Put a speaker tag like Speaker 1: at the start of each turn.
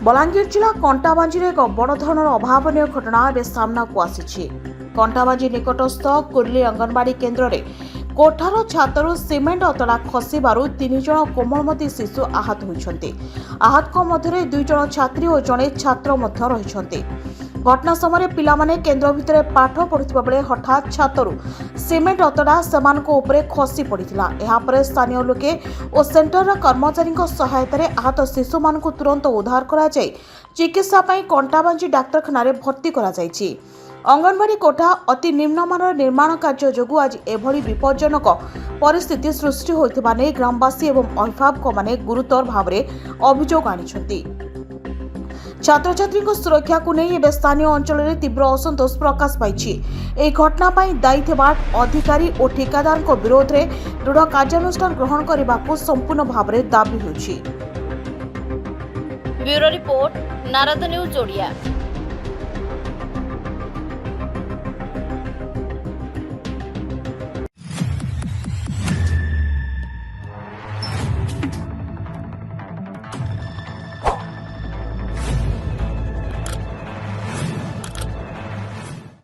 Speaker 1: बलांगीर जिला कंटाबांजी एक बड़ धरणर अभावन घटना एवं सामना को आसी। कंटाबांजी निकटस्थ कुर्ली अंगनवाड़ी केन्द्र में कोठार छातरू सीमेंट अतड़ा खसबार 3 जन कोमलमती शिशु आहत होती। आहत मध्य 2 जन छात्री और जड़े छात्र रही। घटना समय पिलामाने केन्द्र भितर पाठ पढ़ुवा बेले हठात छातरू सीमेंट अतड़ा से खसी पड़ा। यापर स्थानीय लोके और सेंटर कर्मचारी सहायतार आहत शिशु मान तुरंत उद्धार कर चिकित्सा कंटाबांजी डाक्तखाना भर्ती कर। अंगनवाड़ी कोठा अति निम्नमान निर्माण कार्य जोगु आज एभली विपज्जनक परिस्थिति सृष्टि होइथिबा नै ग्रामवासी एवं अभिभावक माने गुरुतर भाव में अभियोग आनिछन्ति। छात्र छात्री सुरक्षा को नहीं एवं स्थानीय अंचल में तीव्र असंतोष प्रकाश पाई। घटना दायी थिबा अधिकारी और ठिकादार विरोध में दृढ़ कार्यानुष्ठान ग्रहण करने को संपूर्ण भाव में दाबी होछि।
Speaker 2: Bureau report Narad news Odia.